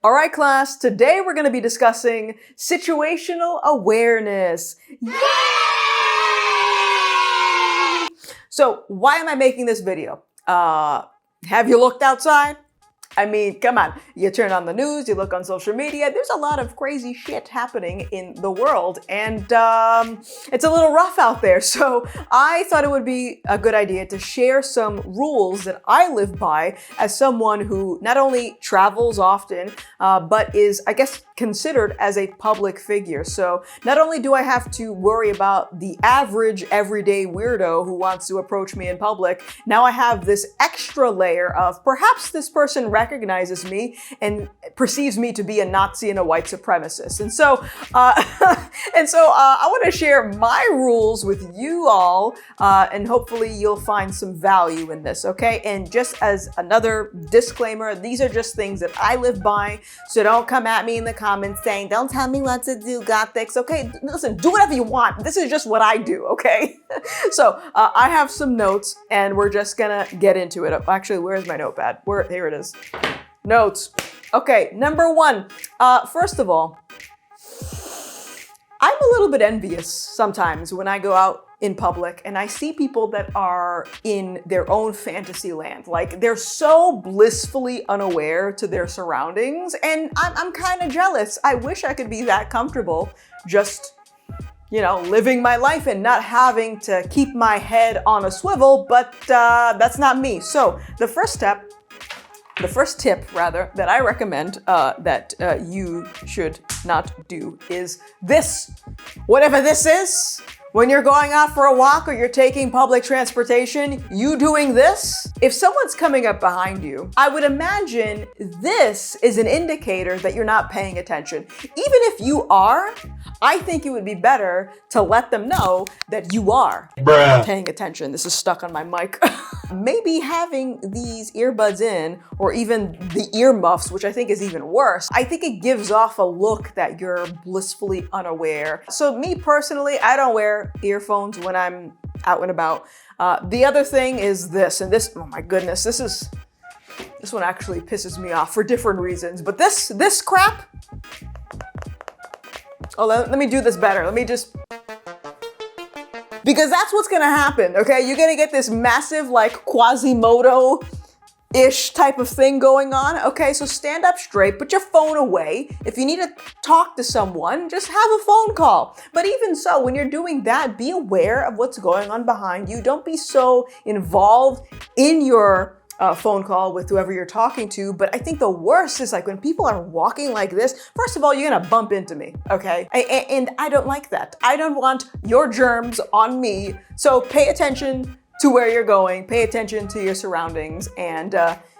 All right, class, today we're going to be discussing situational awareness. Yay! So why am I making this video? Have you looked outside? I mean, come on, you turn on the news, you look on social media, there's a lot of crazy shit happening in the world, and it's a little rough out there. So I thought it would be a good idea to share some rules that I live by as someone who not only travels often, but is, I guess, considered as a public figure. So not only do I have to worry about the average everyday weirdo who wants to approach me in public, now I have this extra layer of perhaps this person recognizes me and perceives me to be a Nazi and a white supremacist. And so, I want to share my rules with you all, and hopefully you'll find some value in this, okay? And just as another disclaimer, these are just things that I live by, so don't come at me in the comments saying, don't tell me what to do, Gothix. Okay, listen, do whatever you want. This is just what I do, okay? So, I have some notes, and we're just gonna get into it. Actually, where's my notepad? Here it is. Notes. Okay, number one. First of all, I'm a little bit envious sometimes when I go out in public and I see people that are in their own fantasy land. Like, they're so blissfully unaware to their surroundings, and I'm kind of jealous. I wish I could be that comfortable just, you know, living my life and not having to keep my head on a swivel, but that's not me. So the first tip that I recommend that you should not do is this. Whatever this is, when you're going out for a walk or you're taking public transportation, you doing this? If someone's coming up behind you, I would imagine this is an indicator that you're not paying attention. Even if you are, I think it would be better to let them know that you are paying attention. This is stuck on my mic. Maybe having these earbuds in, or even the earmuffs, which I think is even worse, I think it gives off a look that you're blissfully unaware. So me personally, I don't wear earphones when I'm out and about. The other thing is this, and this, oh my goodness, this one actually pisses me off for different reasons, but this crap, oh, let me do this better. Let me just, because that's what's gonna happen, okay? You're gonna get this massive, like, Quasimodo-ish type of thing going on, okay? So stand up straight, put your phone away. If you need to talk to someone, just have a phone call. But even so, when you're doing that, be aware of what's going on behind you. Don't be so involved in your phone call with whoever you're talking to. But I think the worst is, like, when people are walking like this, first of all, you're gonna bump into me, okay? And I don't like that. I don't want your germs on me. So pay attention to where you're going, pay attention to your surroundings, and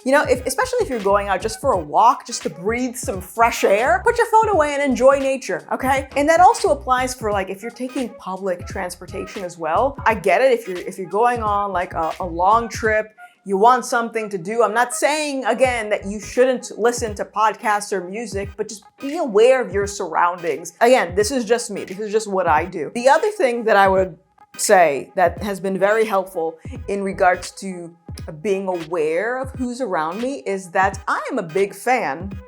you know, especially if you're going out just for a walk, just to breathe some fresh air, put your phone away and enjoy nature, okay? And that also applies for, like, if you're taking public transportation as well. I get it if you're going on like a long trip, you want something to do. I'm not saying, again, that you shouldn't listen to podcasts or music, but just be aware of your surroundings. Again, this is just me. This is just what I do. The other thing that I would say that has been very helpful in regards to being aware of who's around me is that I am a big fan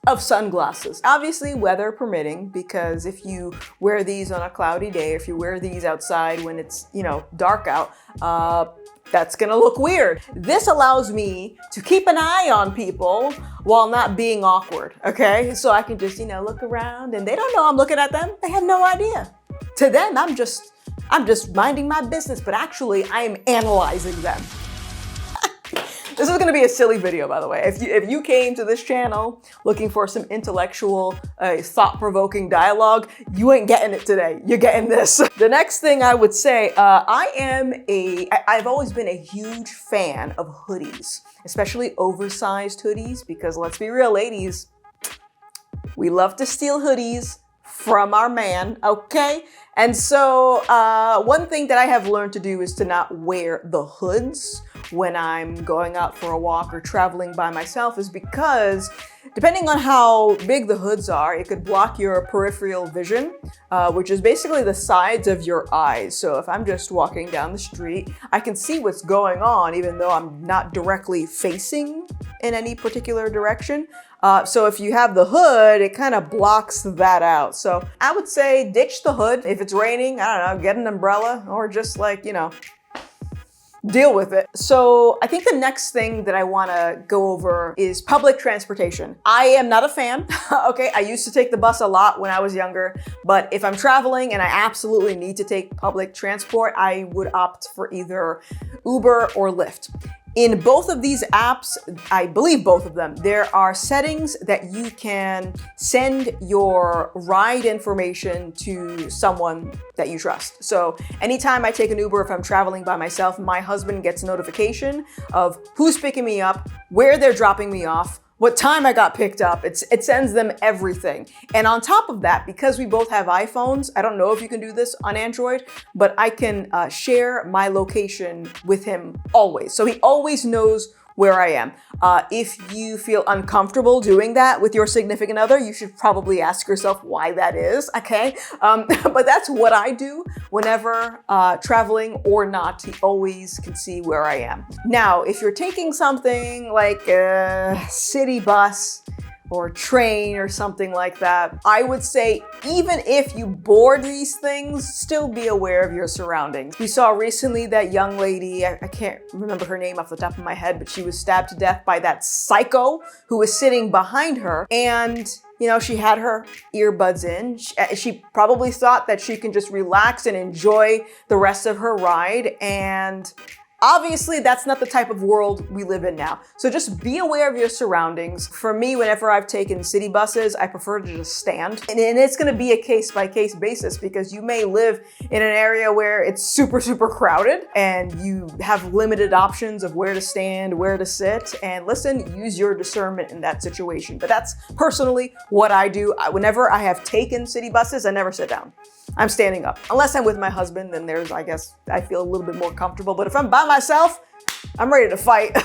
of sunglasses. Obviously, weather permitting, because if you wear these on a cloudy day, if you wear these outside when it's, you know, dark out, that's gonna look weird. This allows me to keep an eye on people while not being awkward, okay? So I can just, you know, look around and they don't know I'm looking at them. They have no idea. To them, I'm just minding my business, but actually I am analyzing them. This is gonna be a silly video, by the way. If you came to this channel looking for some intellectual, thought-provoking dialogue, you ain't getting it today. You're getting this. The next thing I would say, I've always been a huge fan of hoodies, especially oversized hoodies, because let's be real, ladies, we love to steal hoodies from our man, okay? And so one thing that I have learned to do is to not wear the hoods when I'm going out for a walk or traveling by myself is because depending on how big the hoods are, it could block your peripheral vision, which is basically the sides of your eyes. So if I'm just walking down the street, I can see what's going on even though I'm not directly facing in any particular direction. So if you have the hood, it kind of blocks that out. So I would say ditch the hood. If it's raining, I don't know, get an umbrella or just like, deal with it. So I think the next thing that I want to go over is public transportation. I am not a fan. Okay, I used to take the bus a lot when I was younger, but if I'm traveling and I absolutely need to take public transport, I would opt for either Uber or Lyft. In both of these apps, I believe both of them, there are settings that you can send your ride information to someone that you trust. So anytime I take an Uber, if I'm traveling by myself, my husband gets a notification of who's picking me up, where they're dropping me off, what time I got picked up. It sends them everything. And on top of that, because we both have iPhones, I don't know if you can do this on Android, but I can share my location with him always. So he always knows where I am. If you feel uncomfortable doing that with your significant other, you should probably ask yourself why that is, okay? But that's what I do whenever traveling or not. He always can see where I am. Now, if you're taking something like a city bus or train or something like that, I would say even if you board these things, still be aware of your surroundings. We saw recently that young lady, I can't remember her name off the top of my head, but she was stabbed to death by that psycho who was sitting behind her. And she had her earbuds in. She probably thought that she can just relax and enjoy the rest of her ride. And obviously, that's not the type of world we live in now. So just be aware of your surroundings. For me, whenever I've taken city buses, I prefer to just stand. And it's gonna be a case-by-case basis because you may live in an area where it's super, super crowded and you have limited options of where to stand, where to sit. And listen, use your discernment in that situation. But that's personally what I do. Whenever I have taken city buses, I never sit down. I'm standing up. Unless I'm with my husband, then I guess I feel a little bit more comfortable. But if I'm by myself, I'm ready to fight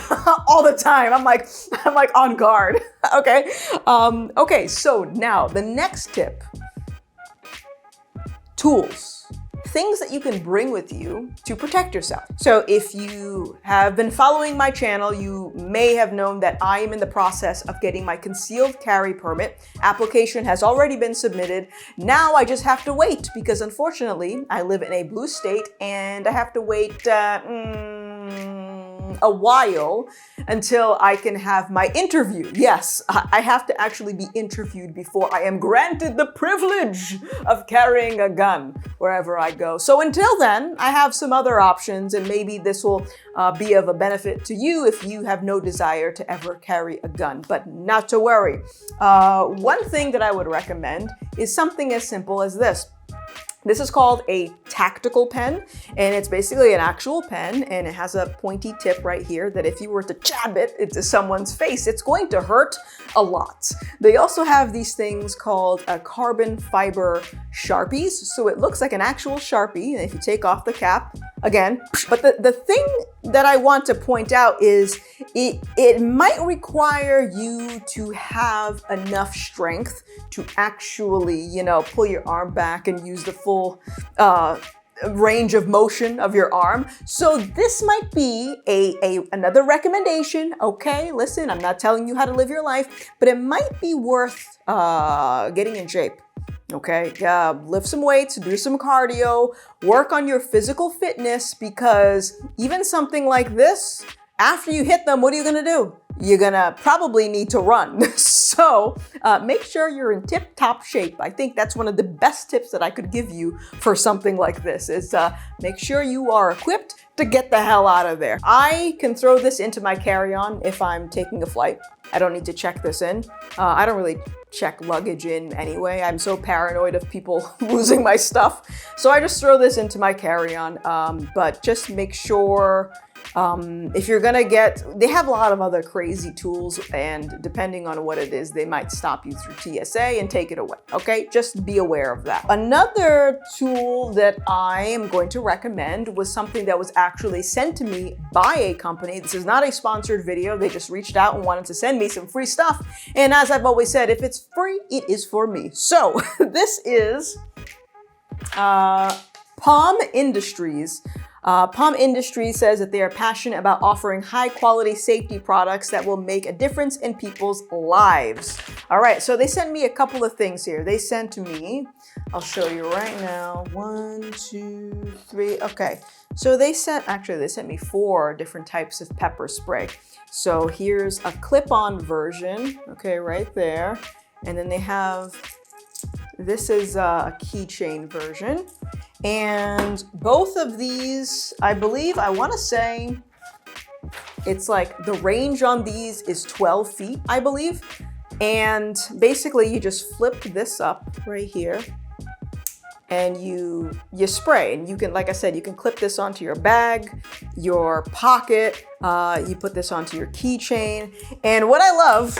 all the time. I'm like on guard. Okay. Okay. So now the next tip, tools. Things that you can bring with you to protect yourself. So if you have been following my channel, you may have known that I am in the process of getting my concealed carry permit. Application has already been submitted. Now I just have to wait because unfortunately I live in a blue state and I have to wait a while until I can have my interview. Yes, I have to actually be interviewed before I am granted the privilege of carrying a gun wherever I go. So until then, I have some other options and maybe this will be of a benefit to you if you have no desire to ever carry a gun, but not to worry. One thing that I would recommend is something as simple as this. This is called a tactical pen, and it's basically an actual pen, and it has a pointy tip right here that if you were to jab it into someone's face, it's going to hurt a lot. They also have these things called carbon fiber Sharpies, so it looks like an actual Sharpie, and if you take off the cap, again, but the thing that I want to point out is it might require you to have enough strength to actually, pull your arm back and use the full range of motion of your arm. So this might be another recommendation. Okay, listen, I'm not telling you how to live your life, but it might be worth getting in shape. Okay, lift some weights, do some cardio, work on your physical fitness, because even something like this, after you hit them, what are you gonna do? You're gonna probably need to run. So make sure you're in tip-top shape. I think that's one of the best tips that I could give you for something like this is make sure you are equipped to get the hell out of there. I can throw this into my carry-on if I'm taking a flight. I don't need to check this in. I don't really check luggage in anyway. I'm so paranoid of people losing my stuff. So I just throw this into my carry-on, but just make sure If you're gonna get, they have a lot of other crazy tools, and depending on what it is, they might stop you through TSA and take it away, okay? Just be aware of that. Another tool that I am going to recommend was something that was actually sent to me by a company. This is not a sponsored video. They just reached out and wanted to send me some free stuff. And as I've always said, if it's free, it is for me. So this is Palm Industries. Palm Industries says that they are passionate about offering high-quality safety products that will make a difference in people's lives. All right, so they sent me a couple of things here. They sent me, I'll show you right now, 1, 2, 3, okay. So they sent me 4 different types of pepper spray. So here's a clip-on version, okay, right there. And then they have, this is a keychain version. And both of these, I believe, I want to say, it's like the range on these is 12 feet, I believe. And basically you just flip this up right here and you spray, and you can, like I said, you can clip this onto your bag, your pocket, you put this onto your keychain. And what I love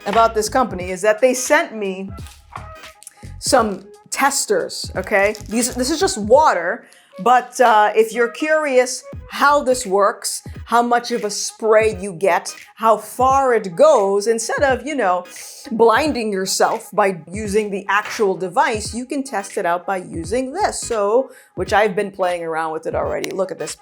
about this company is that they sent me some testers, okay? This is just water, but if you're curious how this works, how much of a spray you get, how far it goes, instead of, you know, blinding yourself by using the actual device, you can test it out by using this. So, which I've been playing around with it already. Look at this.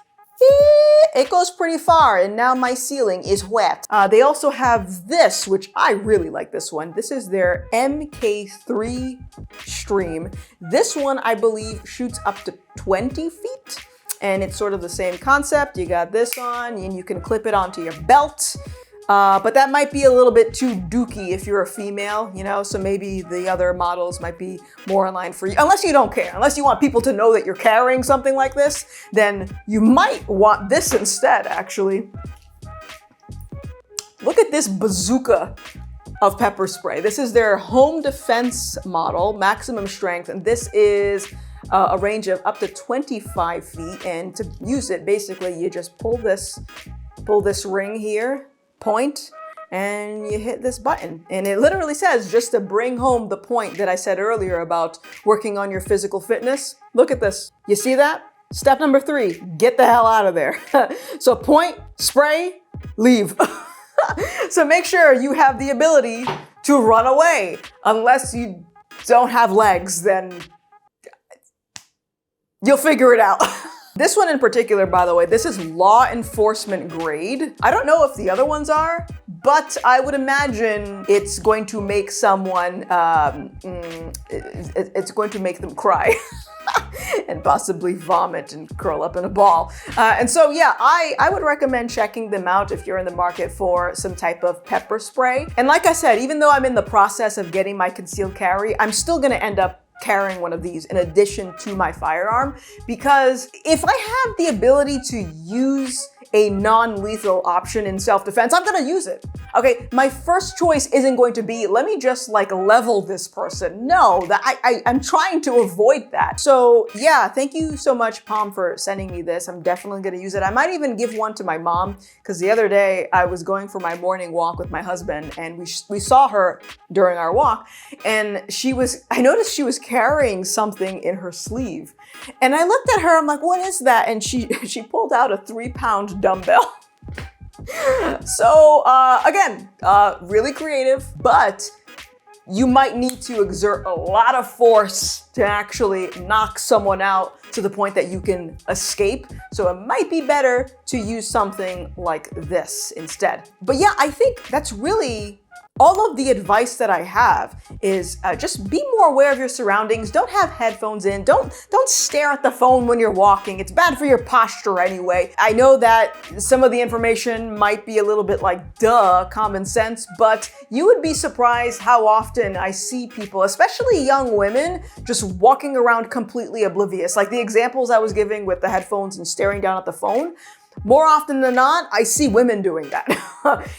It goes pretty far, and now my ceiling is wet. They also have this, which I really like this one. This is their MK3 Stream. This one, I believe, shoots up to 20 feet, and it's sort of the same concept. You got this on, and you can clip it onto your belt. But that might be a little bit too dooky if you're a female, you know, so maybe the other models might be more in line for you. Unless you don't care, unless you want people to know that you're carrying something like this, then you might want this instead, actually. Look at this bazooka of pepper spray. This is their home defense model, maximum strength, and this is a range of up to 25 feet. And to use it, basically, you just pull this ring here, point, and you hit this button. And it literally says, just to bring home the point that I said earlier about working on your physical fitness. Look at this. You see that? Step number 3, get the hell out of there. So point, spray, leave. So make sure you have the ability to run away. Unless you don't have legs, then you'll figure it out. This one in particular, by the way, this is law enforcement grade. I don't know if the other ones are, but I would imagine it's going to make someone, it's going to make them cry and possibly vomit and curl up in a ball. And so, yeah, I would recommend checking them out if you're in the market for some type of pepper spray. And like I said, even though I'm in the process of getting my concealed carry, I'm still gonna end up carrying one of these in addition to my firearm, because if I have the ability to use a non-lethal option in self-defense, I'm gonna use it. Okay, my first choice isn't going to be, let me just like level this person. No, I'm trying to avoid that. So yeah, thank you so much, Palm, for sending me this. I'm definitely gonna use it. I might even give one to my mom, because the other day I was going for my morning walk with my husband, and we saw her during our walk, and I noticed she was carrying something in her sleeve. And I looked at her, I'm like, what is that? And she pulled out a 3-pound dumbbell. So again, really creative, but you might need to exert a lot of force to actually knock someone out to the point that you can escape. So it might be better to use something like this instead. But yeah, I think that's really all of the advice that I have is just be more aware of your surroundings. Don't have headphones in. Don't stare at the phone when you're walking. It's bad for your posture anyway. I know that some of the information might be a little bit like, duh, common sense, but you would be surprised how often I see people, especially young women, just walking around completely oblivious. Like the examples I was giving with the headphones and staring down at the phone. More often than not, I see women doing that.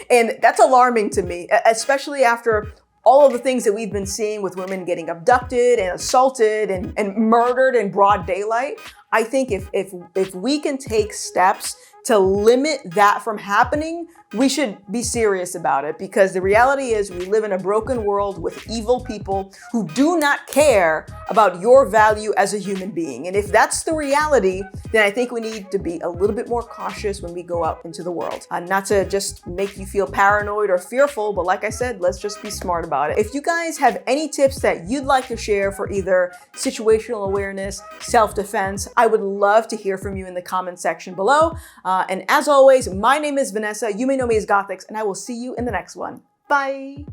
And that's alarming to me, especially after all of the things that we've been seeing with women getting abducted and assaulted and murdered in broad daylight. I think if we can take steps to limit that from happening, we should be serious about it, because the reality is we live in a broken world with evil people who do not care about your value as a human being. And if that's the reality, then I think we need to be a little bit more cautious when we go out into the world. Not to just make you feel paranoid or fearful, but like I said, let's just be smart about it. If you guys have any tips that you'd like to share for either situational awareness, self-defense, I would love to hear from you in the comment section below. And as always, my name is Vanessa. You may know me as Gothix, and I will see you in the next one. Bye.